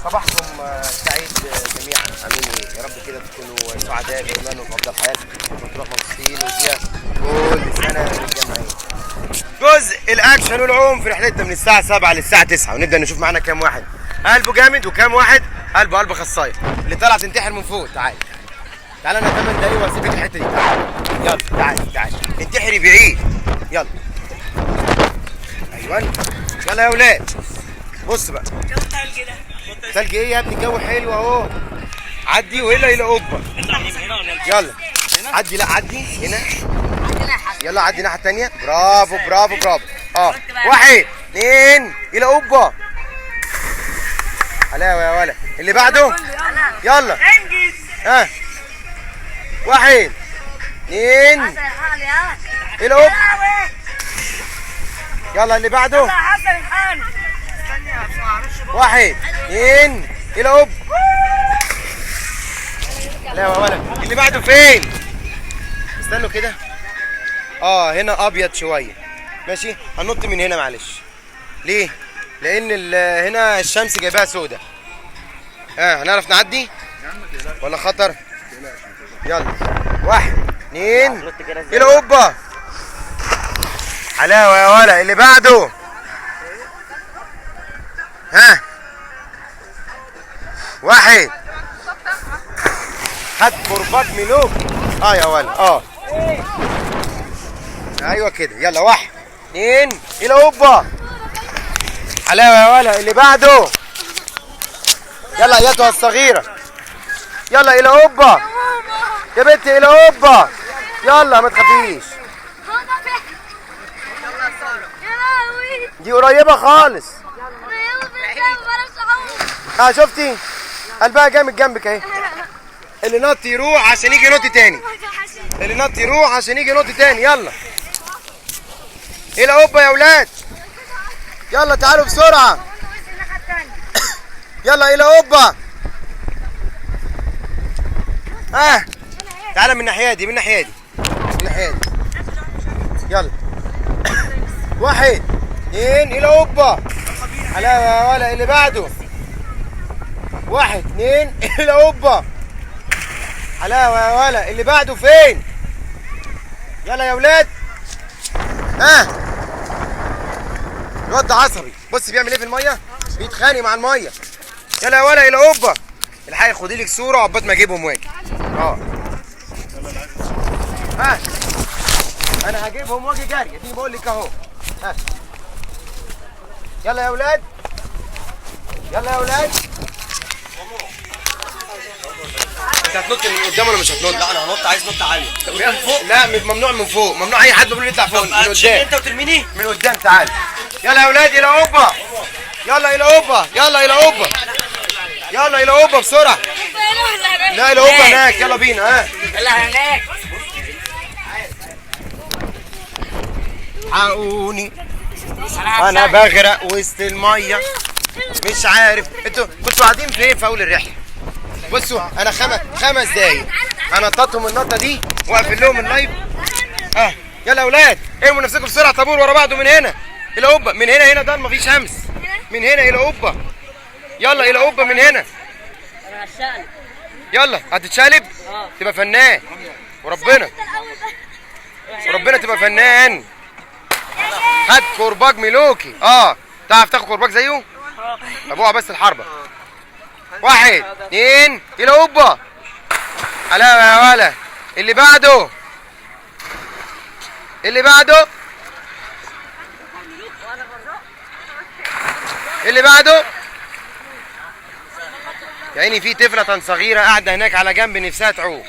صباحكم سعيد جميعا. عاملين ايه؟ يا رب كده تكونوا سعداء دايما وفي افضل حال وتروح مبسوطين وفيها كل سنه متجمعين. جزء الاكشن والعوم في رحلتنا من الساعه 7 للساعه 9 ونبدا نشوف معانا كام واحد قلبه جامد وكام واحد قلب خصايه. اللي طلع تنتحر من فوق. تعالى تعالى انا 8 دقايق واسيبك الحته دي. تعالى يلا تعالى انتحري بعيد. يلا ايوه يلا يا ولاد. بص بقى تلج ايه يا ابني؟ الجو حلو اهو. عدي وهنا الى اوبا. يلا عدي. لا عدي هنا. يلا عدي الناحيه الثانيه. برافو برافو برافو. 1 2 الى اوبا. حلاوه يا ولد. اللي بعده يلا. ها 1 2 الى اوبا. يلا اللي بعده 1 2 الى اوب. لا يا ولد. اللي بعده فين؟ استنوا كده. هنا ابيض شويه. ماشي هننط من هنا معلش. ليه؟ لان هنا الشمس جايباها سودا. هنعرف نعدي ولا خطر؟ يلا 1 2 الى اوبا. حلاوه يا ولد. اللي بعده ها 1 هات كرباج ملوك. يا ولد. ايوه كده. يلا 1 2 الى اوبا. حلاوه يا ولد. اللي بعده يلا ايتها الصغيره. يلا الى اوبا يا بنتي. الى اوبا. يلا ما تخافيش. دي قريبه خالص. شفتي قلبها جامد جنبك اهي. اللي نط يروح عشان يجي ينط تاني. اللي نط يروح عشان يجي ينط تاني. يلا الى اوبا يا ولاد. يلا تعالوا بسرعه. يلا الى اوبا. تعالى من الناحيه دي. من الناحيه دي. يلا 1 2 الى اوبا. حلاوه يا ولد. اللي بعده 1 2 الى اوبا. حلاوه يا ولد. اللي بعده فين؟ يلا يا ولاد. الواد ده عصبي. بص بيعمل ايه في الميه؟ بيتخانق مع الميه. يلا يا ولد الى اوبا. الحقي خدي لك صوره عقبال ما اجيبهم واجي. انا هجيبهم واجي جري. اديني بقول لك اهو. يلا يا ولاد. يلا يا ولاد. انت هتنط من قدام ولا مش هتنط؟ لا انا هنط. عايز نط عاليه. من فوق؟ لا ممنوع من فوق. ممنوع اي حد بيقول يطلع فوق. من قدام انت وترميني من قدام. تعال يلا يا ولاد الى اوبا. يلا الى اوبا. يلا الى اوبا. يلا الى اوبا بسرعه. لا الى اوبا هناك. يلا بينا. يلا هناك. حقوني انا بغرق وسط الميه. مش عارف انتوا كنتوا قاعدين فين في اول الرحله. بصوا انا 5 دقايق هنططهم النطه دي واقفل لهم اللايف. يلا يا اولاد ارموا نفسكم بسرعه. طابور ورا بعضه. من هنا الى اوبا. من هنا ده مفيش شمس. من هنا الى اوبا. يلا الى اوبا من هنا. يلا هتتشقلب تبقى فنان. وربنا تبقى فنان. هات كرباج ملوكي. تعرف تاخد كرباج زيه؟ ابوها بس الحربه. 1 2 الى اوبا. حلاوه يا ولا. اللي بعده يا عيني في طفله صغيره قاعده هناك على جنب نفسها تعوم.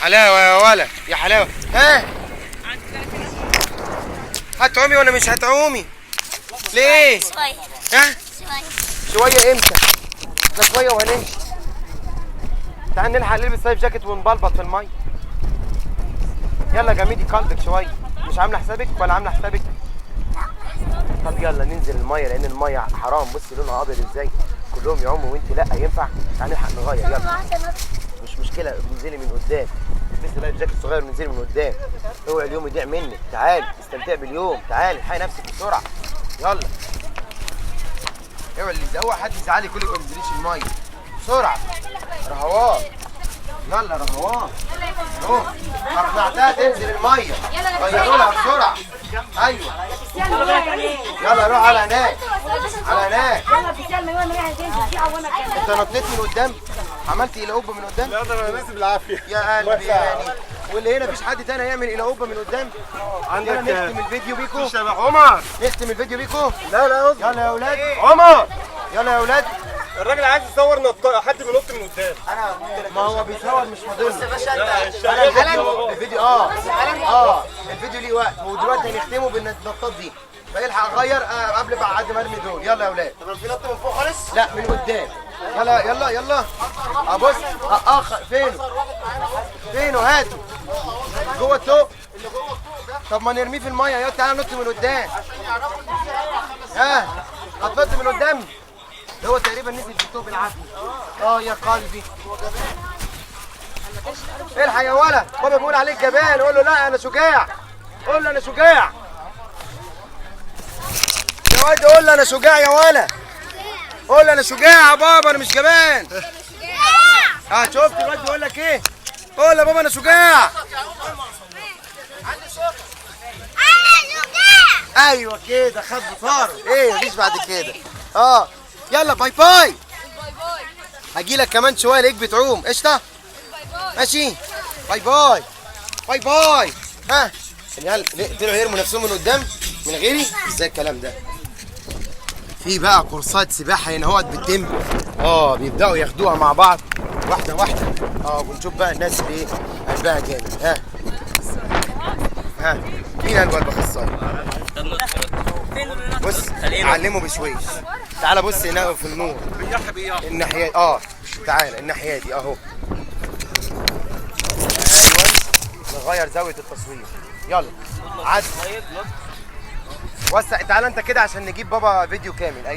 حلاوه يا ولا. يا حلاوه. هتعومي ولا مش هتعومي؟ ليه؟ شويه امتى؟ احنا شويه وهنمشي. تعال نلحق نلبس لايف جاكيت ونبلبط في الميه. يلا جميدي قلبك شويه. مش عامله حسابك ولا عامله حسابك؟ طب يلا ننزل الميه لان الميه حرام. بصي لونها ابيض ازاي. كلهم يعوموا وانت لا. ينفع؟ تعال نلحق نغير. يلا مش مشكله. انزلي من قدام. البسي لايف جاكيت صغير وننزلي من قدام. اوعي اليوم يضيع منك. تعالي استمتعي باليوم. تعالي الحقي نفسك بسرعه. يلا اوعى اللي اوعى حد يزعلي كل ما تنزليش الميه بسرعه. رهوان يلا رهوان اهو اقنعتها تنزل الميه. غيروا لها بسرعه. ايوه يلا روح على هناك على هناك. انت نطيت من قدام عملت الى قبه من قدام. لا ده انا نازل بالعافيه يا قلبي يعني واللي هنا مفيش حد تاني هيعمل الى قبه من قدام. عندك يلا نختم الفيديو بيكو. شبه عمر. نختم الفيديو بيكو. لا يلا يا اولاد عمر يلا يا اولاد. الراجل عايز يصور حد بينط من قدام. ما هو بيصور مش فاضل. لا الفيديو ليه وقت ودلوقتي هنختمه بالنطاط دي فيلحق اغير قبل بعد ما ارمي دول. يلا يا اولاد. طب في نط من فوق خالص؟ لا من قدام. يلا ابص اخر فينه هاتوا جوه التوب. طب ما نرميه في الميه. يلا تعالى نط من قدام. هتنط من قدام. هو تقريبا نزل في التوب بالعافيه. يا قلبي الحق يا ولد. بابا بيقول عليك جبان. قول له لا انا شجاع. قول له انا شجاع يا واد. قول له انا شجاع يا ولد. قول له انا شجاع يا بابا انا مش جبان. شفت الواد بيقول لك ايه؟ قول له يا بابا انا شجاع. ايوه كده خد بطاره. ايه مفيش بعد كده. يلا باي باي. هجيلك كمان شويه ليك بتعوم قشطه. ماشي باي باي باي باي. يلا طلعوا يرموا نفسهم من قدام من غيري. ازاي الكلام ده؟ في بقى كورسات سباحه هنا اهوت بتتم. بيبداوا ياخدوها مع بعض واحده واحده. ونشوف بقى الناس اللي ايه قلبها جامد. مين قلبه اخصائي؟ بص علمه بشويش. تعالى بص هنا في النور الناحيه تعالى الناحيه دي اهو. ايوه نغير زاويه التصوير. يلا عد وسع. تعالى انت كده عشان نجيب بابا فيديو كامل.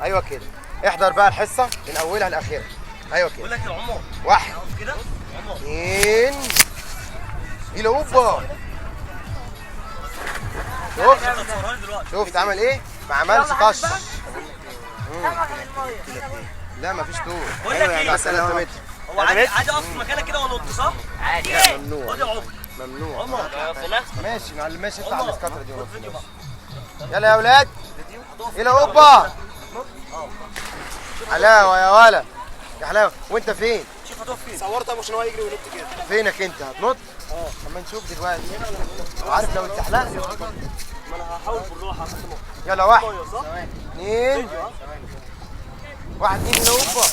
ايوه كده. احضر بقى الحصه من اولها لاخرها. ايوه كده. بقول لك يا عمر واحد كده 2 الى اوبا. شفت عمل ايه؟ ما عملش طش. لا مفيش طول. بقول لك ايه؟ بس 3 متر. هو عادي اقف في مكانك كده ونط صح؟ عادي. ممنوع. خد يا عمر. ممنوع. عمر ماشي معلم ماشي. اطلع على الاسكاتره دي ونط. يلا يا اولاد الى اوبا. حلاوه يا ولا يا حلاوه. وانت فين؟ شوف هتقف فين؟ صورته عشان هو يجري وينط كده. فينك انت هتنط؟ اما نشوف دلوقتي. عارف لو اتزحلقت. ما انا هحاول بالراحه عشان تنط. يلا 1 صح؟ 2 1 2 الى اوبا.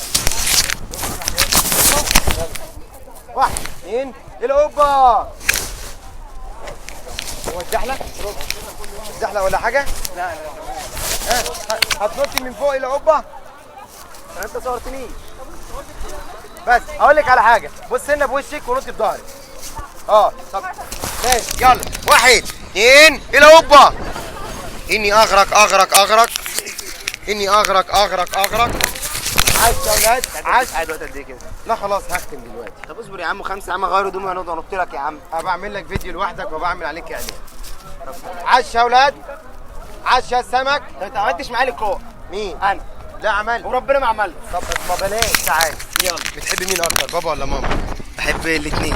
1 2 الى اوبا. هو اتزحلق؟ اتزحلق ولا حاجه؟ لا هتنط من فوق الى اوبا. انت صورتني بس. هقول لك على حاجه. بص هنا بوشك ونط بظهرك. طب ماشي. يلا 1 2 الى اوبا. اني اغرق اني اغرق. عايش يا اولاد عايش. قاعد وقت قد ايه كده؟ لا خلاص هختم دلوقتي. طب اصبر يا عم 5 يا عم غير هدومي هنقعد انط لك يا عم. بعمل لك فيديو لوحدك وبعمل عليك اعلان. عاش يا اولاد. عاش يا السمك. انت ما عملتش معايا الكوع. مين؟ انا. لا عمل وربنا ما عمل. طب ما بلاش. تعال يلا. بتحب مين اكتر بابا ولا ماما؟ بحب الاثنين.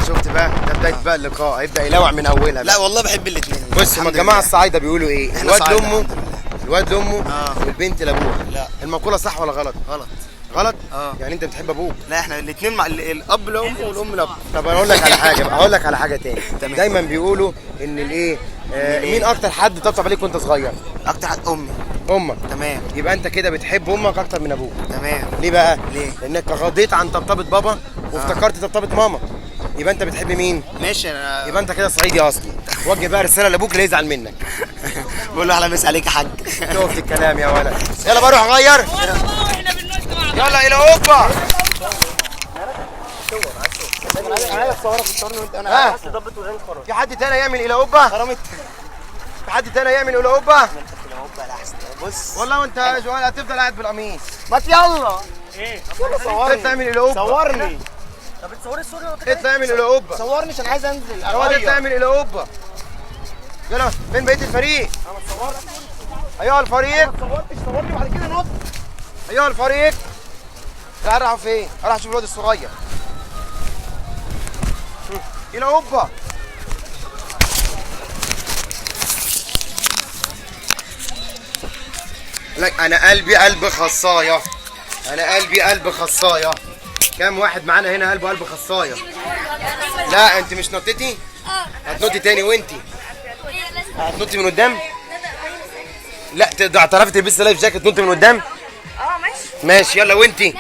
شفت بقى ده بدايه بقى اللقاء هيبدا يلوع من اولها. لا والله بحب الاثنين. بص هما الجماعه الصعايده بيقولوا ايه؟ الواد لامه والبنت لابوها. لا المقوله صح ولا غلط؟ غلط؟ يعني انت بتحب ابوك؟ لا احنا الاثنين مع الاب لامه والام لاب. طب انا هقول لك على حاجه تاني. دايما بيقولوا ان الايه مين اكتر حد طبطب عليك وانت صغير؟ اكتر حد امي. امك. تمام. يبقى انت كده بتحب امك اكتر من ابوك. تمام. ليه بقى؟ ليه؟ لانك غضيت عن طبطبه بابا وافتكرت طبطبه ماما. يبقى انت بتحب مين؟ ماشي انا. يبقى انت كده صعيدي اصلي. وجه بقى رساله لابوك اللي يزعل منك. بقول له احلى مسا عليك يا حاج. شفت الكلام يا ولد. يلا بروح اغير. يلا الى اوبا. انا عايز اصورك وتصورني وانت انا ضبط وداني خرج. في حد تاني يعمل الى اوبا؟ خرمت. في حد تاني يعمل الى اوبا؟ بص والله وانت هتفضل قاعد بالقميص. ما يلا. ايه؟ يلا صورني. اطلع اعمل الى اوبا. صورني. طب بتصوري الصوره ولا كده؟ اطلع اعمل الى اوبا. صورني عشان عايز انزل. يا واد اطلع اعمل الى اوبا. يلا فين بقيه الفريق؟ انا ما اتصورتش. ايها الفريق. ما اتصورتش. صورني وبعد كده نط. ايها الفريق. لا راحوا فين؟ راح اشوف الواد الصغير. الى اوبا. لك انا قلبي قلب خصايه. انا قلبي قلب خصايه. كام واحد معانا هنا قلبه قلب خصايه؟ لا انت مش نطيتي؟ هتنطي تاني وانتي هتنطي من قدام؟ لا تعرفي تلبسي لايف جاكيت تنطي من قدام؟ ماشي يلا وانتي؟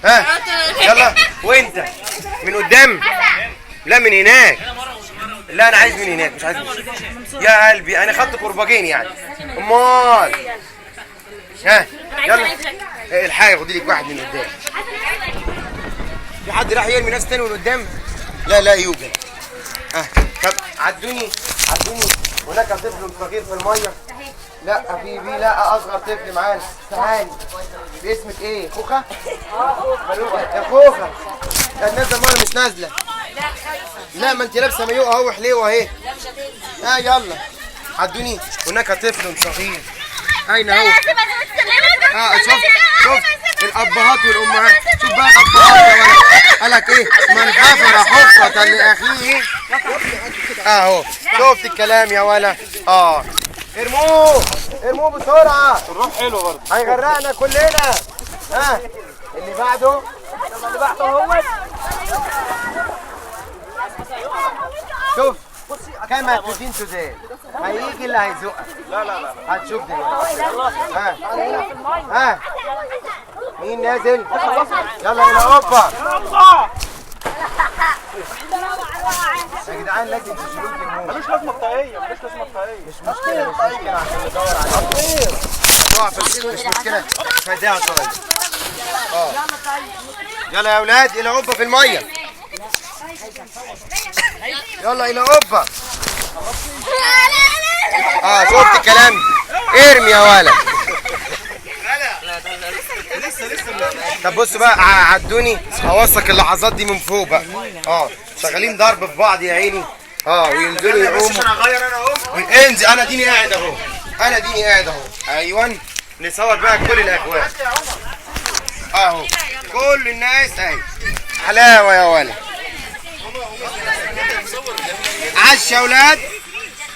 ها يلا وانت من قدام؟ لا من هناك. لا انا عايز من هناك مش عايز من. يا قلبي انا خدت قرباجين يعني. امال ها يلا الحاجه خدي لك واحد من قدام. في حد راح يرمي ناس تاني من قدام؟ لا لا يوجد. طب عدوني هناك طفل صغير في الميه. لا في لا اصغر طفل معانا. تعالي باسمك ايه؟ خوخه؟ يا خوخه كانت نازله الميه مش نازله. لا ما انت لابسه مايو اهو حليوه اهي. يلا عدوني هناك طفل صغير. اين هو؟ شوف الابهات والامهات. شوف بقى الابهات يا ولد قال لك ايه؟ من حفر حفره لاخيه اهو. شفت الكلام يا ولد؟ ارموه بسرعه. الروح حلو برضه. هيغرقنا كلنا. اللي بعده هو. شوف كما تدين تزال. هيجي اللي هيزقك. لا هتشوف دلوقتي. مين نازل؟ يلا الى اوبا. يا جدعان لازم تشيلوه الجمهور. ملوش لازمه بطاقيه. مش مشكله عشان ندور عليه. مش مشكله فداها طيب. يلا يا اولاد الى اوبا في الميه. يلا الى اوبا. شفت الكلام؟ ارمي يا ولد. طب بصوا بقى عدوني اوثق اللحظات دي من فوق بقى. شغالين ضرب في بعض يا عيني. وينزلوا يعوموا. انزل انا ديني قاعد اهو. ايوه نصور بقى كل الاجواء اهو. كل الناس اهي. حلاوه يا ولد. عاش يا ولاد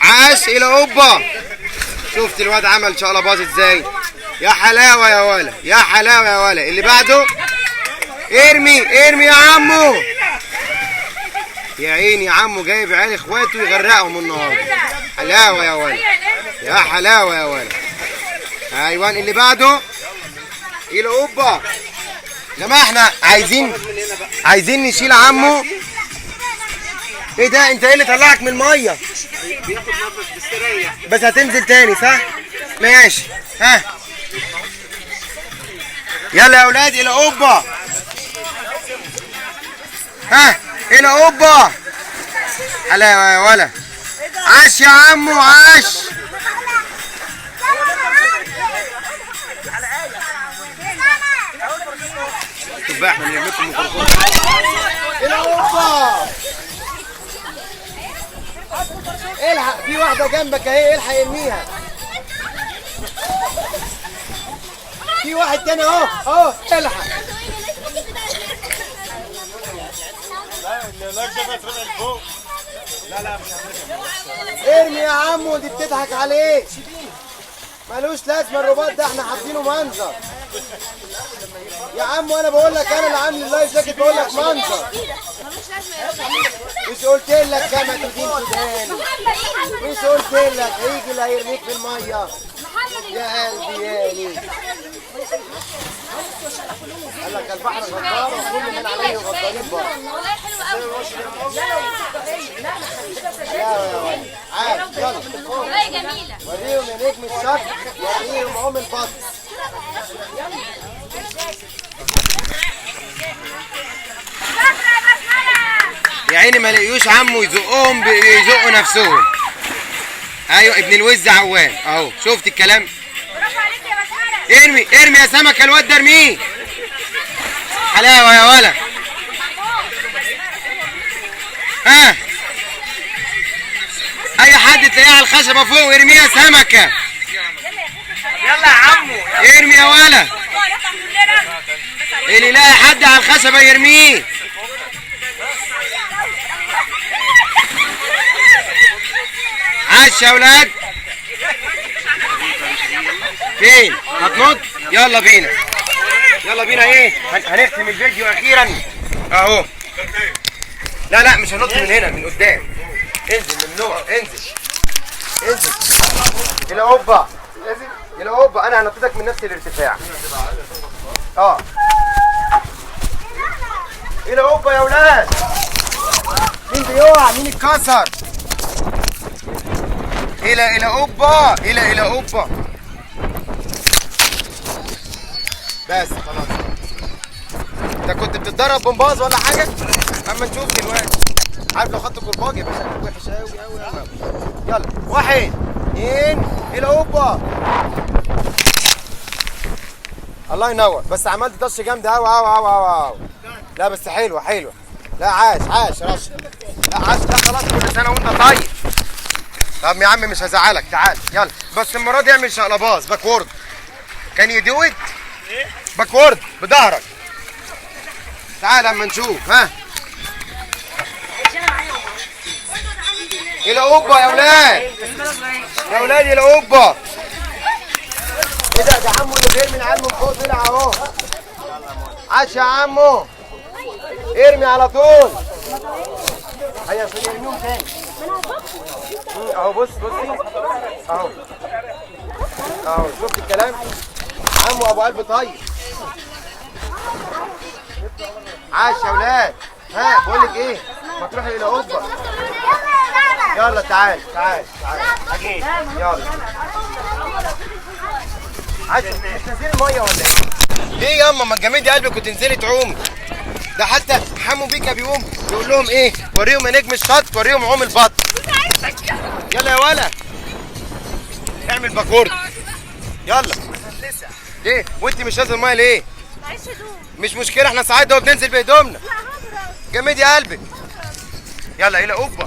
عاش الى اوبا. شفت الواد عمل شقلباظ ازاي؟ يا حلاوه يا ولد يا حلاوه يا ولد. اللي بعده ارمي يا عمو. يا عيني يا عمو جايب عيال اخواته يغرقهم النهارده. حلاوه يا ولد يا حلاوه يا ولد. ايوه اللي بعده الى اوبا. يا جماعه احنا عايزين نشيل عمو. ايه ده؟ انت ايه اللي طلعك من الميه؟ بياخد نفس بيستريح. بس هتنزل تاني صح؟ ماشي. يلا يا اولاد الى اوبا. الى اوبا. حلاوه يا ولد. عاش يا عمو عاش. شوف بقى احنا بنعمل لكم ميكروفون. الى اوبا. الحق في واحده جنبك اهي. الحق ارميها. في واحد تاني اهو. الحق. لا مش ارمي يا عمو. دي بتضحك عليك. ملوش لازمه الرباط ده. احنا حاطينه منظر يا عمو. انا بقول لك انا اللي عامل اللايف جاكيت. بقول لك منظر. مش قلت لك كما تدين تدان؟ مش قلت لك هيجي اللي هيرميك في الميه؟ يا قلبي يالي. قال لك البحر غدار وكل من عليه غدارين برضه. عاد يلا وريهم يا نجم الشط. وريهم ام البط. يا عيني ما لقيوش عمو يزقهم. بيزقوا نفسهم. ايوه ابن الوز عوام اهو. شفت الكلام؟ برافو عليك يا بسمله. ارمي يا سمكه. الواد ده ارميه. حلاوه يا ولد. اي حد تلاقيه على الخشبه فوق ارميه يا سمكه. يلا يا عمو. ارمي يا ولد. اللي يلاقي حد على الخشبه يرميه. عاش يا ولاد. فين؟ هتنط؟ يلا بينا. يلا بينا. ايه؟ هنختم الفيديو اخيرا اهو. لا مش هنط من هنا، من قدام. انزل ممنوع. انزل الى اوبا. الى اوبا. انا هنطيتك من نفس الارتفاع. الى اوبا يا ولاد. مين بيقع؟ مين اتكسر؟ الى اوبا. الى اوبا. بس خلاص. انت كنت بتتدرب بمباز ولا حاجه؟ اما نشوف دلوقتي. عارف لو خدت كرباج يبقى شكلك وحش قوي. يلا 1 2 الى اوبا. الله ينور. بس عملت طش جامده قوي. لا بس حلوه. لا عاش يا رشا. لا عاش. لا خلاص، كل سنه وانت طيب. طب يا عم مش هزعلك، تعال يلا. بس المره دي اعمل شقلباز باكورد. كان يدوت باكورد بظهرك. تعال اما نشوف. ها الى اوبا يا ولاد. الى اوبا. ايه ده عمو اللي بيرمي العيال من فوق طلع اهو. عاش يا عمو. ارمي على طول. هيا عشان يرميهم تاني. اهو بص اهو شفت الكلام. عمو ابو قلب طيب. عاش يا ولاد. ها بقول لك ايه، ما تروحي الى اوبا. يلا تعال. اجي يلا. عاش. مش نازلين الميه ولا ايه؟ ليه ياما؟ ما الجميل دي قلبي كنت تنزلي تعومي. ده حتى حمو بيكا بيقوم يقول لهم ايه، وريهم يا نجم الشط، وريهم عوم البط. يلا يا ولا اعمل باكورد. يلا. ليه؟ وانت مش نازل الميه ليه؟ مش مشكله، احنا ساعات بننزل بهدومنا. جميل يا قلبي. يلا الى اوبا.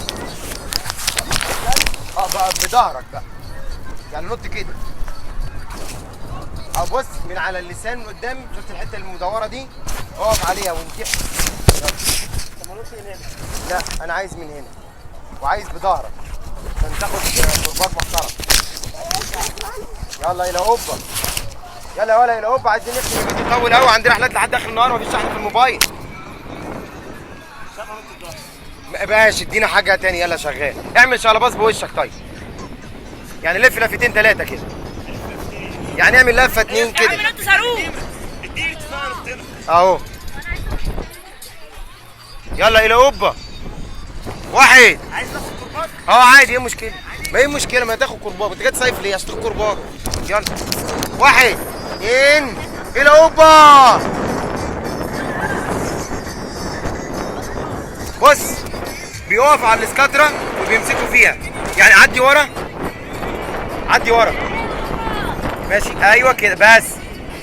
بقى بظهرك بقى، يعني نط كده. بص من على اللسان قدام. شفت الحته المدوره دي؟ اقف عليها وانتحر. لا انا عايز من هنا، وعايز بظهرك عشان تاخد كرباج محترم. يلا الى اوبا. يلا ولا الى اوبا. عايزين نختم الفيديو. طول قوي، عندنا رحلات لحد اخر النهار، مفيش شحن في الموبايل. ماشي ادينا حاجه تاني. يلا شغال. اعمل شقلباز بوشك. طيب يعني لف لفتين 3 كده، يعني اعمل لفه 2 كده اهو. يلا الى اوبا. 1 عايز تاخد كرباج؟ عادي. ايه المشكله؟ ما ايه المشكله؟ ما تاخد كرباج. انت جاي تصيف ليه؟ عشان تاخد كرباج. يلا 1 2 الى اوبا. بص بيقف على الاسكاتره وبيمسكوا فيها، يعني عدي ورا ماشي. ايوه كده. بس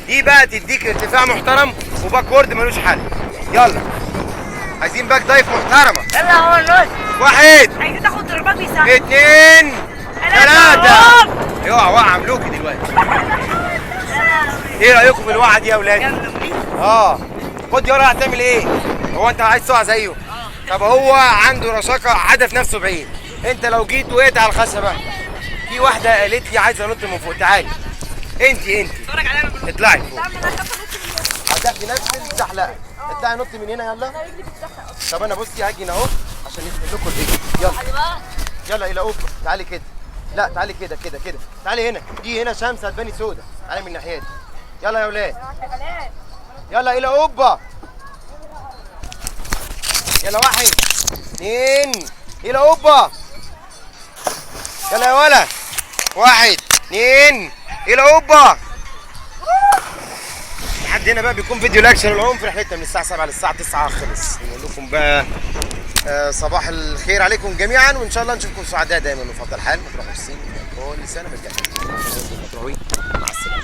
دي بقى تديك ارتفاع محترم وباكورد ملوش حل. يلا عايزين باك دايف محترمه. يلا هو النص. 1 عايزين تاخد ضربات بيساعد. 2 3. وقع ملوكي دلوقتي. ايه رايكم في الوقعه دي يا اولاد؟ خد يا ورا. هتعمل ايه؟ هو انت عايز تقع زيه؟ طب هو عنده رشاقه، هدف نفسه بعيد. انت لو جيت وقعت على الخشبه، في واحده قالت لي عايزه انط من فوق. تعالي انت اتفرج علينا. اطلعي فوق. هتاخدي نفس الزحلقه. اطلعي نط من هنا. يلا. طب انا بصي هاجي هنا اهو عشان نثبت لكم الفيديو. يلا الى اوبا. تعالي كده. لا تعالي كده. تعالي هنا. دي هنا شمس هتباني سودا. تعالي من الناحيه دي. يلا يا ولاد. يلا الى اوبا. يلا 1 2 الى اوبا. يلا يا ولا. 1 2 الى اوبا. لحد هنا بقى بيكون فيديو الاكشن العوم في رحلتنا من الساعه 7 للساعه 9 خلص. نقول لكم بقى صباح الخير عليكم جميعا، وان شاء الله نشوفكم سعداء دايما وفضل حال. ما تروحوش الصين كل سنه بالجنه. مع السلامه.